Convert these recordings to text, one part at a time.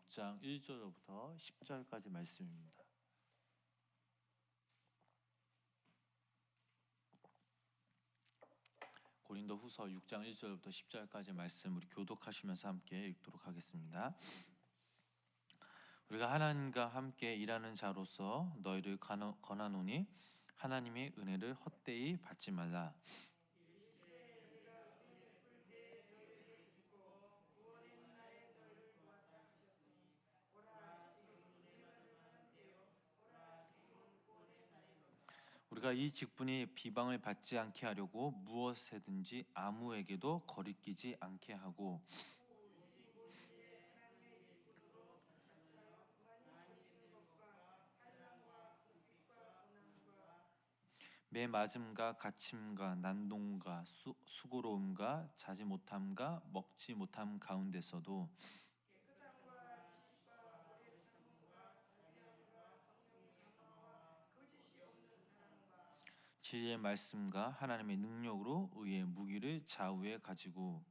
6장 1절부터 10절까지 말씀입니다. 고린도후서 6장 1절부터 10절까지 말씀 우리 교독하시면서 함께 읽도록 하겠습니다. 우리가 하나님과 함께 일하는 자로서 너희를 권하노니 하나님의 은혜를 헛되이 받지 말라. 우리가 이 직분이 비방을 받지 않게 하려고 무엇이든지 아무에게도 거리끼지 않게 하고 매맞음과 갇힘과 난동과 수고로움과 자지 못함과 먹지 못함 가운데서도 진리의 말씀과 하나님의 능력으로 의의 무기를 좌우에 가지고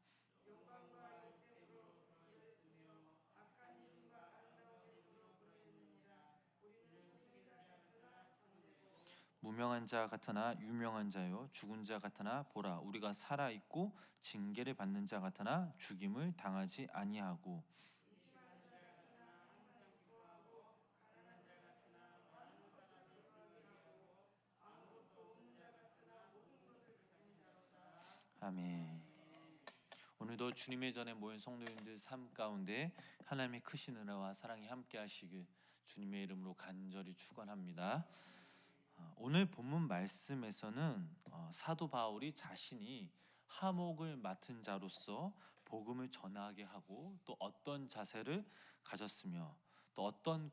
무명한 자 같으나 유명한 자요 죽은 자 같으나 보라 우리가 살아 있고 징계를 받는 자 같으나 죽임을 당하지 아니하고 아멘. 오늘도 주님의 전에 모인 성도님들 삶 가운데 하나님의 크신 은혜와 사랑이 함께 하시길 주님의 이름으로 간절히 축원합니다. 오늘 본문 말씀에서는 사도 바울이 자신이 하목을 맡은 자로서 복음을 전하게 하고 또 어떤 자세를 가졌으며 또 어떤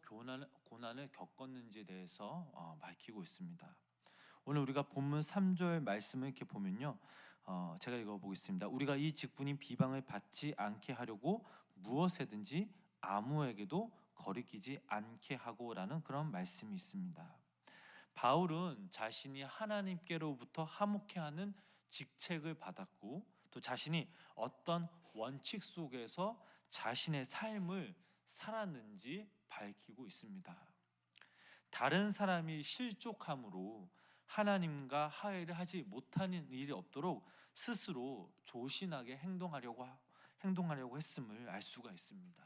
고난을 겪었는지에 대해서 밝히고 있습니다. 오늘 우리가 본문 3절 말씀을 이렇게 보면요, 제가 읽어보겠습니다. 우리가 이 직분인 비방을 받지 않게 하려고 무엇이든지 아무에게도 거리끼지 않게 하고라는 그런 말씀이 있습니다. 바울은 자신이 하나님께로부터 하목해하는 직책을 받았고 또 자신이 어떤 원칙 속에서 자신의 삶을 살았는지 밝히고 있습니다. 다른 사람이 실족함으로 하나님과 화해를 하지 못하는 일이 없도록 스스로 조신하게 행동하려고 했음을 알 수가 있습니다.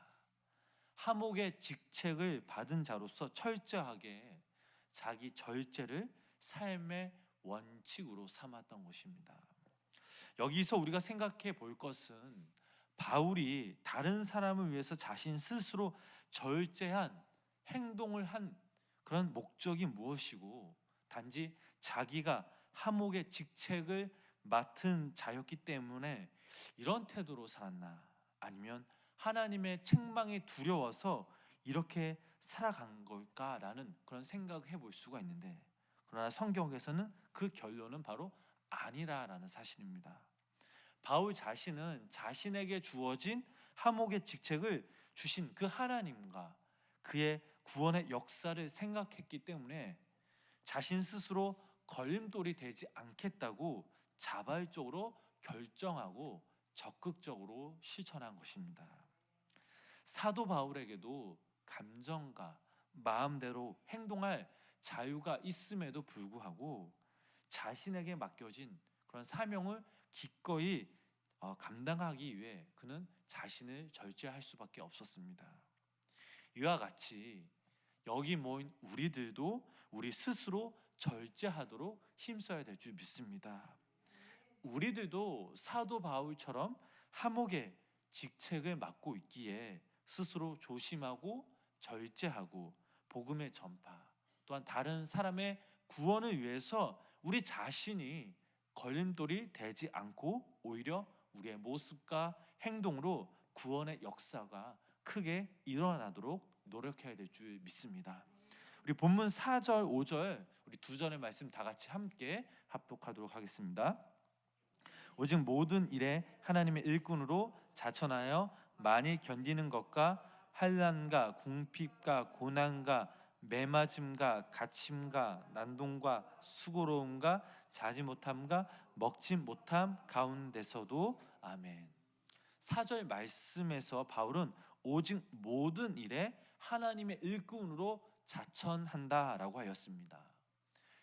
하목의 직책을 받은 자로서 철저하게 자기 절제를 삶의 원칙으로 삼았던 것입니다. 여기서 우리가 생각해 볼 것은 바울이 다른 사람을 위해서 자신 스스로 절제한 행동을 한 그런 목적이 무엇이고 단지 자기가 하목의 직책을 맡은 자였기 때문에 이런 태도로 살았나 아니면 하나님의 책망이 두려워서 이렇게 살아간 걸까라는 그런 생각을 해볼 수가 있는데 그러나 성경에서는 그 결론은 바로 아니라라는 사실입니다. 바울 자신은 자신에게 주어진 하목의 직책을 주신 그 하나님과 그의 구원의 역사를 생각했기 때문에 자신 스스로 걸림돌이 되지 않겠다고 자발적으로 결정하고 적극적으로 실천한 것입니다. 사도 바울에게도 감정과 마음대로 행동할 자유가 있음에도 불구하고 자신에게 맡겨진 그런 사명을 기꺼이 감당하기 위해 그는 자신을 절제할 수밖에 없었습니다. 이와 같이 여기 모인 우리들도 우리 스스로 절제하도록 힘써야 될 줄 믿습니다. 우리들도 사도 바울처럼 하목의 직책을 맡고 있기에 스스로 조심하고 절제하고 복음의 전파 또한 다른 사람의 구원을 위해서 우리 자신이 걸림돌이 되지 않고 오히려 우리의 모습과 행동으로 구원의 역사가 크게 일어나도록 노력해야 될 줄 믿습니다. 우리 본문 4절, 5절 우리 두 절의 말씀 다 같이 함께 합독하도록 하겠습니다. 오직 모든 일에 하나님의 일꾼으로 자천하여 많이 견디는 것과 환난과 궁핍과 고난과 매맞음과 갇힘과 난동과 수고로움과 자지 못함과 먹지 못함 가운데서도 아멘. 4절 말씀에서 바울은 오직 모든 일에 하나님의 일꾼으로 자천한다라고 하였습니다.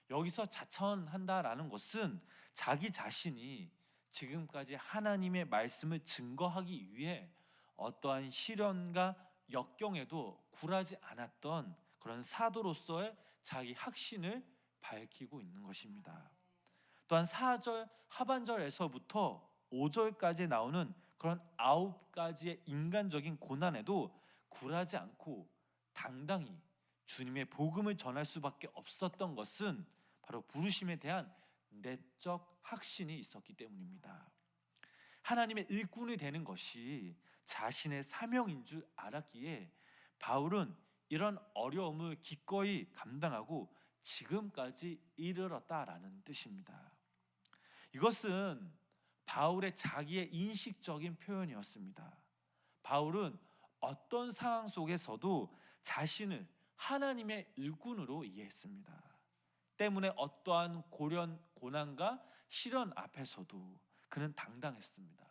여기서 자천한다라는 것은 자기 자신이 지금까지 하나님의 말씀을 증거하기 위해 어떠한 시련과 역경에도 굴하지 않았던 그런 사도로서의 자기 확신을 밝히고 있는 것입니다. 또한 4절 하반절에서부터 5절까지 나오는 그런 9가지의 인간적인 고난에도 굴하지 않고 당당히 주님의 복음을 전할 수밖에 없었던 것은 바로 부르심에 대한 내적 확신이 있었기 때문입니다. 하나님의 일꾼이 되는 것이 자신의 사명인 줄 알았기에 바울은 이런 어려움을 기꺼이 감당하고 지금까지 이르렀다라는 뜻입니다. 이것은 바울의 자기의 인식적인 표현이었습니다. 바울은 어떤 상황 속에서도 자신을 하나님의 일꾼으로 이해했습니다. 때문에 어떠한 고난과 시련 앞에서도 그는 당당했습니다.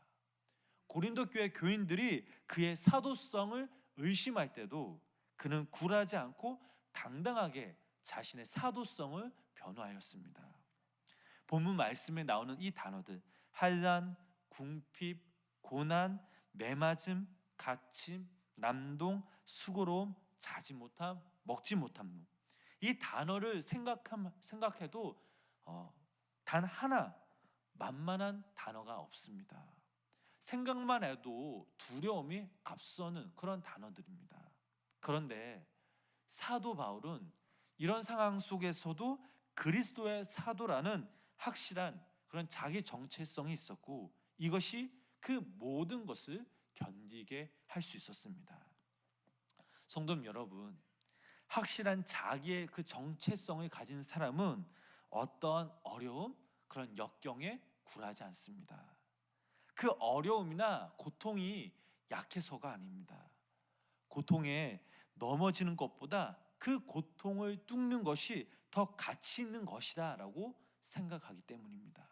고린도 교회 교인들이 그의 사도성을 의심할 때도 그는 굴하지 않고 당당하게 자신의 사도성을 변호하였습니다. 본문 말씀에 나오는 이 단어들 환난, 궁핍, 고난, 매맞음, 갇힘, 난동, 수고로움, 자지 못함, 먹지 못함, 이 단어를 생각해도 단 하나 만만한 단어가 없습니다. 생각만 해도 두려움이 앞서는 그런 단어들입니다. 그런데 사도 바울은 이런 상황 속에서도 그리스도의 사도라는 확실한 그런 자기 정체성이 있었고 이것이 그 모든 것을 견디게 할 수 있었습니다. 성도 여러분, 확실한 자기의 그 정체성을 가진 사람은 어떠한 어려움, 그런 역경에 굴하지 않습니다. 그 어려움이나 고통이 약해서가 아닙니다. 고통에 넘어지는 것보다 그 고통을 뚫는 것이 더 가치 있는 것이다 라고 생각하기 때문입니다.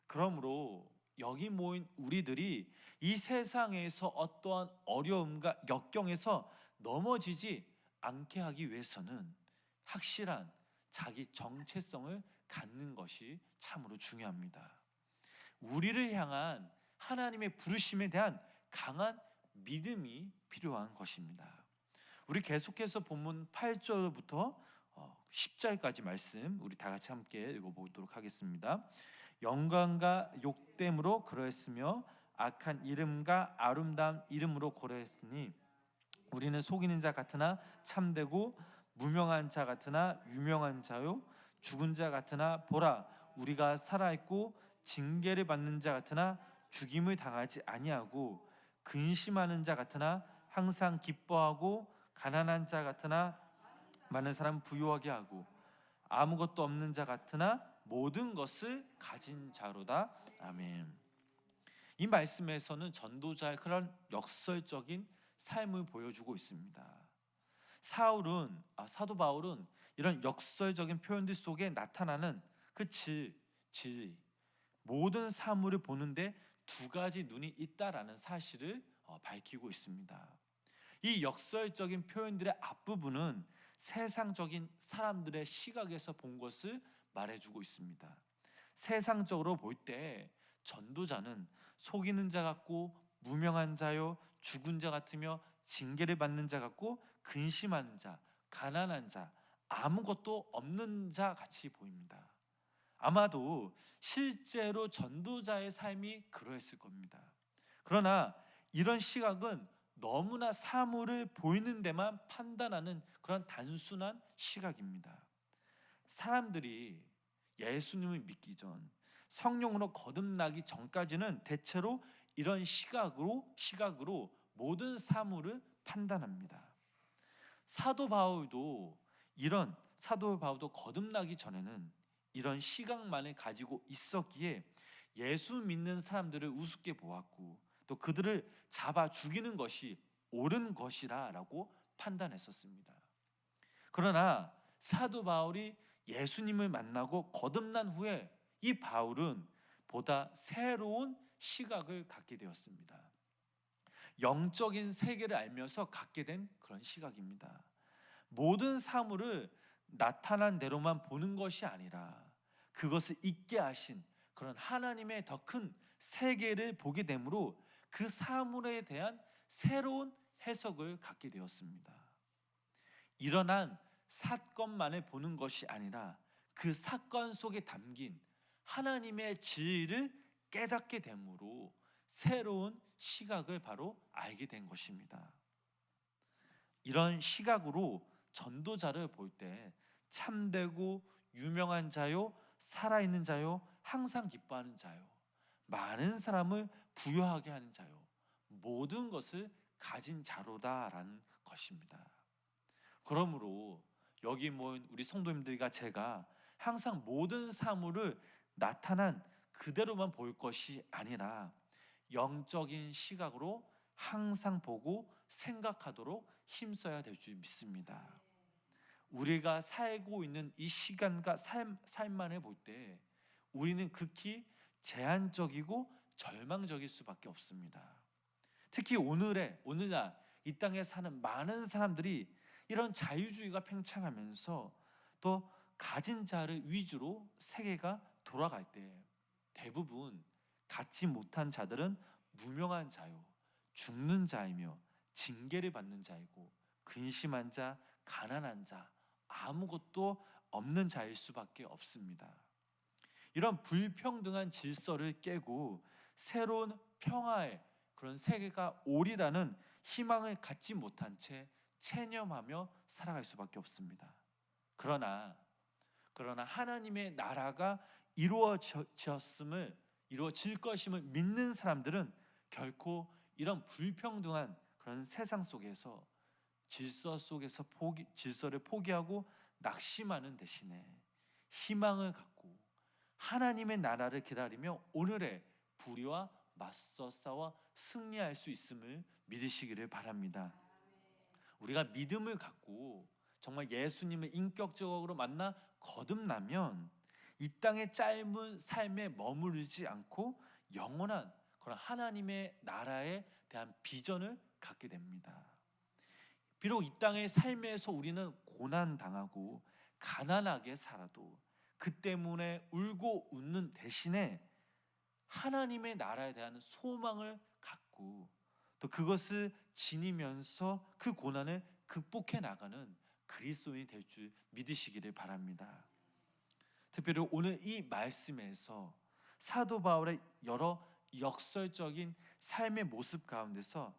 그러므로 여기 모인 우리들이 이 세상에서 어떠한 어려움과 역경에서 넘어지지 않게 하기 위해서는 확실한 자기 정체성을 갖는 것이 참으로 중요합니다. 우리를 향한 하나님의 부르심에 대한 강한 믿음이 필요한 것입니다. 우리 계속해서 본문 8절부터 10절까지 말씀 우리 다 같이 함께 읽어보도록 하겠습니다. 영광과 욕됨으로 그러했으며 악한 이름과 아름다운 이름으로 고려했으니 우리는 속이는 자 같으나 참되고 무명한 자 같으나 유명한 자요 죽은 자 같으나 보라 우리가 살아있고 징계를 받는 자 같으나 죽임을 당하지 아니하고 근심하는 자 같으나 항상 기뻐하고 가난한 자 같으나 많은 사람 부유하게 하고 아무것도 없는 자 같으나 모든 것을 가진 자로다. 아멘. 이 말씀에서는 전도자의 그런 역설적인 삶을 보여주고 있습니다. 사도 바울은 이런 역설적인 표현들 속에 나타나는 그 진리, 모든 사물을 보는데 두 가지 눈이 있다라는 사실을 밝히고 있습니다. 이 역설적인 표현들의 앞부분은 세상적인 사람들의 시각에서 본 것을 말해주고 있습니다. 세상적으로 볼 때 전도자는 속이는 자 같고 무명한 자요 죽은 자 같으며 징계를 받는 자 같고 근심하는 자, 가난한 자, 아무것도 없는 자 같이 보입니다. 아마도 실제로 전도자의 삶이 그러했을 겁니다. 그러나 이런 시각은 너무나 사물을 보이는 데만 판단하는 그런 단순한 시각입니다. 사람들이 예수님을 믿기 전, 성령으로 거듭나기 전까지는 대체로 이런 시각으로 모든 사물을 판단합니다. 사도 바울도 거듭나기 전에는 이런 시각만을 가지고 있었기에 예수 믿는 사람들을 우습게 보았고 또 그들을 잡아 죽이는 것이 옳은 것이라고 판단했었습니다. 그러나 사도 바울이 예수님을 만나고 거듭난 후에 이 바울은 보다 새로운 시각을 갖게 되었습니다. 영적인 세계를 알면서 갖게 된 그런 시각입니다. 모든 사물을 나타난 대로만 보는 것이 아니라 그것을 있게 하신 그런 하나님의 더 큰 세계를 보게 되므로 그 사물에 대한 새로운 해석을 갖게 되었습니다. 일어난 사건만을 보는 것이 아니라 그 사건 속에 담긴 하나님의 진리를 깨닫게 되므로 새로운 시각을 바로 알게 된 것입니다. 이런 시각으로 전도자를 볼 때 참되고 유명한 자요, 살아있는 자요, 항상 기뻐하는 자요, 많은 사람을 부유하게 하는 자요, 모든 것을 가진 자로다라는 것입니다. 그러므로 여기 모인 우리 성도님들과 제가 항상 모든 사물을 나타난 그대로만 볼 것이 아니라 영적인 시각으로 항상 보고 생각하도록 힘써야 될 줄 믿습니다. 우리가 살고 있는 이 시간과 삶만을 볼 때 우리는 극히 제한적이고 절망적일 수밖에 없습니다. 특히 오늘날 이 땅에 사는 많은 사람들이 이런 자유주의가 팽창하면서 또 가진 자를 위주로 세계가 돌아갈 때 대부분 갖지 못한 자들은 무명한 자요, 죽는 자이며 징계를 받는 자이고 근심한 자, 가난한 자, 아무것도 없는 자일 수밖에 없습니다. 이런 불평등한 질서를 깨고 새로운 평화의 그런 세계가 오리라는 희망을 갖지 못한 채 체념하며 살아갈 수밖에 없습니다. 그러나 하나님의 나라가 이루어질 것임을 믿는 사람들은 결코 이런 불평등한 그런 세상 속에서 질서를 포기하고 낙심하는 대신에 희망을 갖고 하나님의 나라를 기다리며 오늘의 불의와 맞서 싸워 승리할 수 있음을 믿으시기를 바랍니다. 우리가 믿음을 갖고 정말 예수님을 인격적으로 만나 거듭나면 이 땅의 짧은 삶에 머무르지 않고 영원한 그런 하나님의 나라에 대한 비전을 갖게 됩니다. 비록 이 땅의 삶에서 우리는 고난당하고 가난하게 살아도 그 때문에 울고 웃는 대신에 하나님의 나라에 대한 소망을 갖고 또 그것을 지니면서 그 고난을 극복해 나가는 그리스도인이 될 줄 믿으시기를 바랍니다. 특별히 오늘 이 말씀에서 사도 바울의 여러 역설적인 삶의 모습 가운데서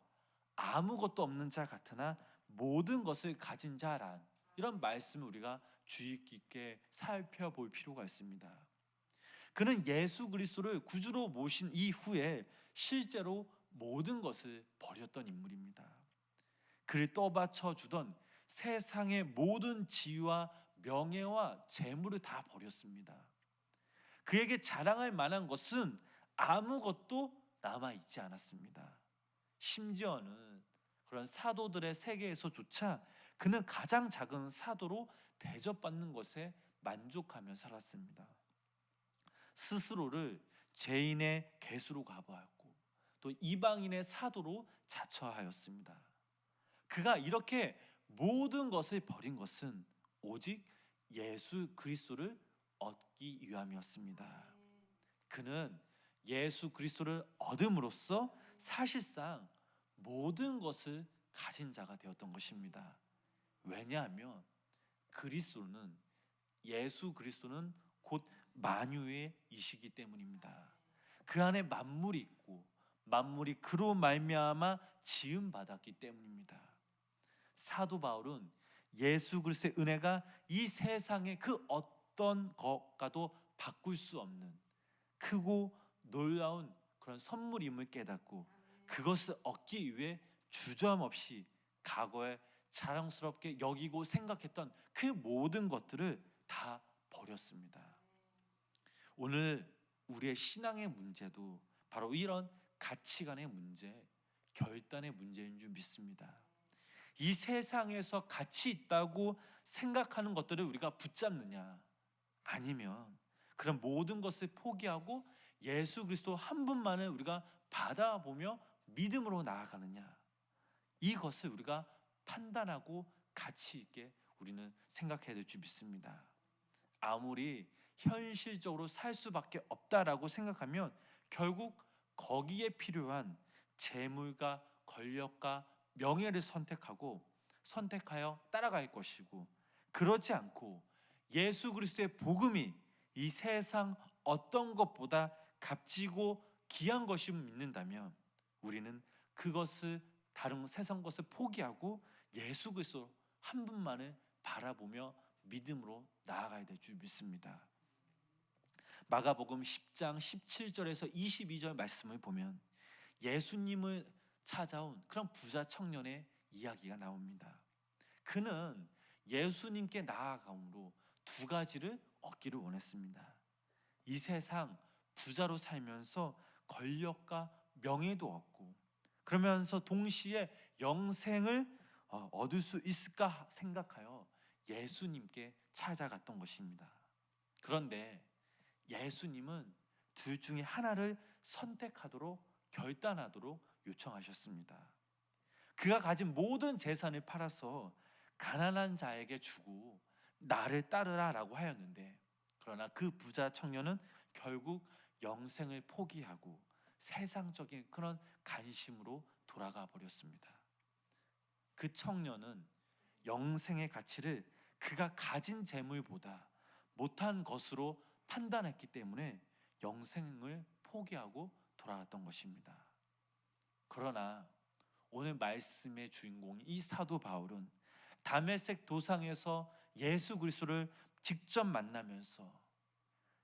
아무것도 없는 자 같으나 모든 것을 가진 자란 이런 말씀을 우리가 주의 깊게 살펴볼 필요가 있습니다. 그는 예수 그리스도를 구주로 모신 이후에 실제로 모든 것을 버렸던 인물입니다. 그를 떠받쳐 주던 세상의 모든 지위와 명예와 재물을 다 버렸습니다. 그에게 자랑할 만한 것은 아무것도 남아있지 않았습니다. 심지어는 그런 사도들의 세계에서조차 그는 가장 작은 사도로 대접받는 것에 만족하며 살았습니다. 스스로를 죄인의 괴수로 가보았고 또 이방인의 사도로 자처하였습니다. 그가 이렇게 모든 것을 버린 것은 오직 예수 그리스도를 얻기 위함이었습니다. 그는 예수 그리스도를 얻음으로써 사실상 모든 것을 가진 자가 되었던 것입니다. 왜냐하면 예수 그리스도는 곧 만유의 이시기 때문입니다. 그 안에 만물이 있고 만물이 그로 말미암아 지음 받았기 때문입니다. 사도 바울은 예수 그리스도의 은혜가 이 세상의 그 어떤 것과도 바꿀 수 없는 크고 놀라운 그런 선물임을 깨닫고 그것을 얻기 위해 주저함없이 과거에 자랑스럽게 여기고 생각했던 그 모든 것들을 다 버렸습니다. 오늘 우리의 신앙의 문제도 바로 이런 가치관의 문제, 결단의 문제인 줄 믿습니다. 이 세상에서 가치 있다고 생각하는 것들을 우리가 붙잡느냐, 아니면 그런 모든 것을 포기하고 예수 그리스도 한 분만을 우리가 받아보며 믿음으로 나아가느냐, 이것을 우리가 판단하고 가치 있게 우리는 생각해야 될 줄 믿습니다. 아무리 현실적으로 살 수밖에 없다라고 생각하면 결국 거기에 필요한 재물과 권력과 명예를 선택하여 따라갈 것이고, 그렇지 않고 예수 그리스도의 복음이 이 세상 어떤 것보다 값지고 귀한 것임을 믿는다면 우리는 그것을, 다른 세상 것을 포기하고 예수 그리스도 한 분만을 바라보며 믿음으로 나아가야 될 줄 믿습니다. 마가복음 10장 17절에서 22절 말씀을 보면 예수님을 찾아온 그런 부자 청년의 이야기가 나옵니다. 그는 예수님께 나아감으로 두 가지를 얻기를 원했습니다. 이 세상 부자로 살면서 권력과 명예도 얻고, 그러면서 동시에 영생을 얻을 수 있을까 생각하여 예수님께 찾아갔던 것입니다. 그런데 예수님은 둘 중에 하나를 선택하도록, 결단하도록 요청하셨습니다. 그가 가진 모든 재산을 팔아서 가난한 자에게 주고 나를 따르라 라고 하였는데, 그러나 그 부자 청년은 결국 영생을 포기하고 세상적인 그런 관심으로 돌아가 버렸습니다. 그 청년은 영생의 가치를 그가 가진 재물보다 못한 것으로 판단했기 때문에 영생을 포기하고 돌아갔던 것입니다. 그러나 오늘 말씀의 주인공 이 사도 바울은 다메섹 도상에서 예수 그리스도를 직접 만나면서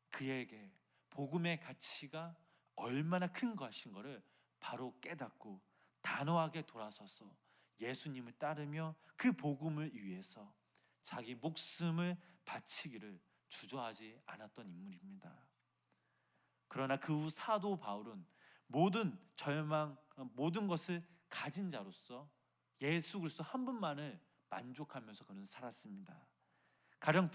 그에게 복음의 가치가 얼마나 큰 것인 것을 바로 깨닫고 단호하게 돌아서서 예수님을 따르며 그 복음을 위해서 자기 목숨을 바치기를 주저하지 않았던 인물입니다. 그러나 그 후 사도 바울은 모든 것을 가진 자로서 예수 그리스도 한 분만을 만족하면서 그는 살았습니다. 가령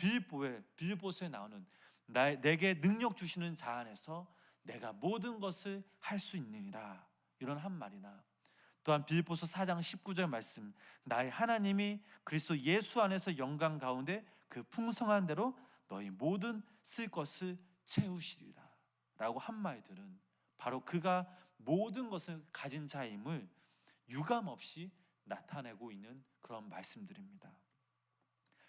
빌립보서에 나오는 내게 능력 주시는 자 안에서 내가 모든 것을 할 수 있느니라, 이런 한 말이나, 또한 빌립보서 4장 19절 말씀, 나의 하나님이 그리스도 예수 안에서 영광 가운데 그 풍성한 대로 너희 모든 쓸 것을 채우시리라 라고 한 말들은 바로 그가 모든 것을 가진 자임을 유감없이 나타내고 있는 그런 말씀들입니다.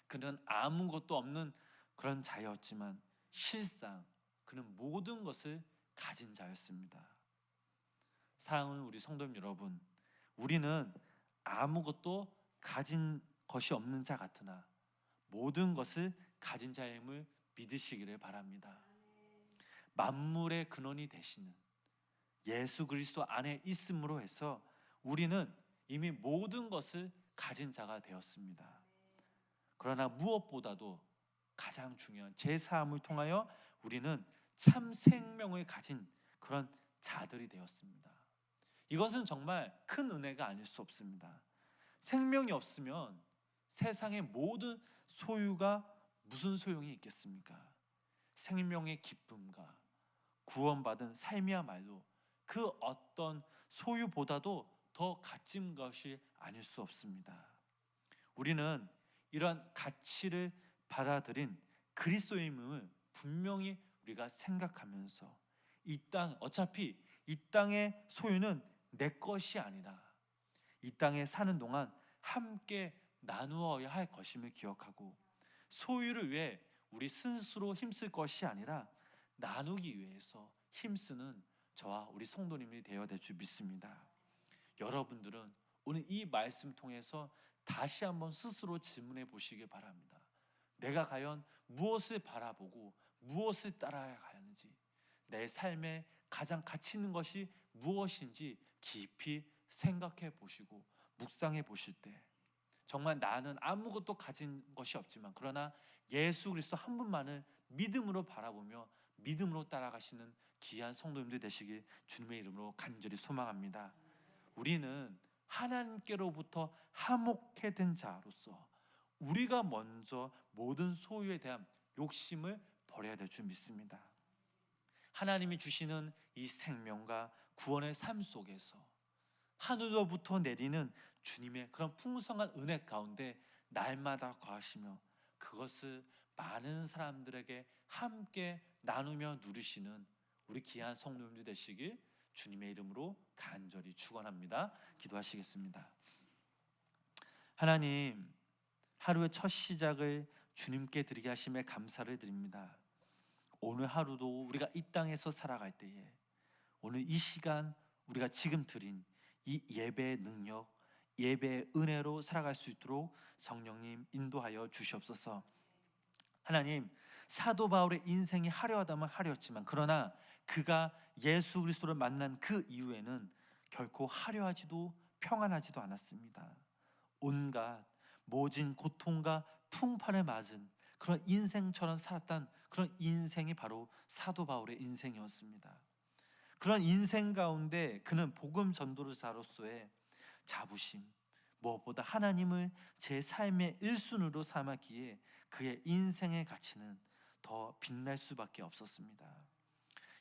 그는 아무것도 없는 그런 자였지만 실상 그는 모든 것을 가진 자였습니다. 사랑하는 우리 성도님 여러분, 우리는 아무것도 가진 것이 없는 자 같으나 모든 것을 가진 자임을 믿으시기를 바랍니다. 만물의 근원이 되시는 예수 그리스도 안에 있음으로 해서 우리는 이미 모든 것을 가진 자가 되었습니다. 그러나 무엇보다도 가장 중요한 제사함을 통하여 우리는 참 생명을 가진 그런 자들이 되었습니다. 이것은 정말 큰 은혜가 아닐 수 없습니다. 생명이 없으면 세상의 모든 소유가 무슨 소용이 있겠습니까? 생명의 기쁨과 구원받은 삶이야말로 그 어떤 소유보다도 더 값진 것이 아닐 수 없습니다. 우리는 이러한 가치를 받아들인 그리스도임을 분명히 우리가 생각하면서 어차피 이 땅의 소유는 내 것이 아니라 이 땅에 사는 동안 함께 나누어야 할 것임을 기억하고, 소유를 위해 우리 스스로 힘쓸 것이 아니라 나누기 위해서 힘쓰는 저와 우리 성도님이 되어야 될 줄 믿습니다. 여러분들은 오늘 이 말씀 통해서 다시 한번 스스로 질문해 보시기 바랍니다. 내가 과연 무엇을 바라보고 무엇을 따라야 하는지, 내 삶에 가장 가치 있는 것이 무엇인지 깊이 생각해 보시고 묵상해 보실 때, 정말 나는 아무것도 가진 것이 없지만 그러나 예수 그리스도 한 분만을 믿음으로 바라보며 믿음으로 따라가시는 귀한 성도님들 되시길 주님의 이름으로 간절히 소망합니다. 우리는 하나님께로부터 화목해 된 자로서 우리가 먼저 모든 소유에 대한 욕심을 버려야 될 줄 믿습니다. 하나님이 주시는 이 생명과 구원의 삶 속에서 하늘로부터 내리는 주님의 그런 풍성한 은혜 가운데 날마다 거하시며 그것을 많은 사람들에게 함께 나누며 누리시는 우리 귀한 성도님들 되시길 주님의 이름으로 간절히 축원합니다. 기도하시겠습니다. 하나님, 하루의 첫 시작을 주님께 드리게 하심에 감사를 드립니다. 오늘 하루도 우리가 이 땅에서 살아갈 때에 오늘 이 시간 우리가 지금 드린 이 예배의 능력, 예배의 은혜로 살아갈 수 있도록 성령님 인도하여 주시옵소서. 하나님, 사도 바울의 인생이 화려하다면 화려했지만 그러나 그가 예수 그리스도를 만난 그 이후에는 결코 화려하지도 평안하지도 않았습니다. 온갖 모진 고통과 풍파를 맞은 그런 인생처럼 살았던 그런 인생이 바로 사도 바울의 인생이었습니다. 그런 인생 가운데 그는 복음 전도자로서의 자부심, 무엇보다 하나님을 제 삶의 1순위로 삼았기에 그의 인생의 가치는 더 빛날 수밖에 없었습니다.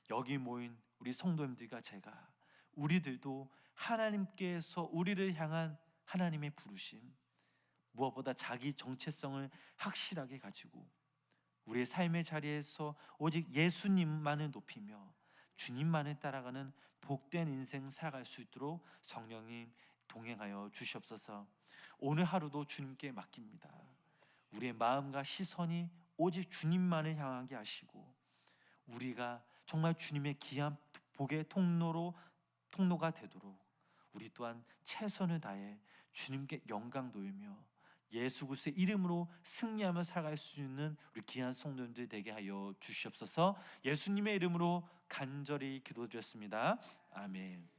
여기 모인 우리 성도님들과 제가 우리들도 하나님께서 우리를 향한 하나님의 부르심, 무엇보다 자기 정체성을 확실하게 가지고 우리의 삶의 자리에서 오직 예수님만을 높이며 주님만을 따라가는 복된 인생 살아갈 수 있도록 성령님 동행하여 주시옵소서. 오늘 하루도 주님께 맡깁니다. 우리의 마음과 시선이 오직 주님만을 향하게 하시고 우리가 정말 주님의 귀한 복의 통로가 되도록 우리 또한 최선을 다해 주님께 영광 돌리며 예수 그리스도의 이름으로 승리하며 살아갈 수 있는 우리 귀한 성도님들 되게 하여 주시옵소서. 예수님의 이름으로 간절히 기도드렸습니다. 아멘.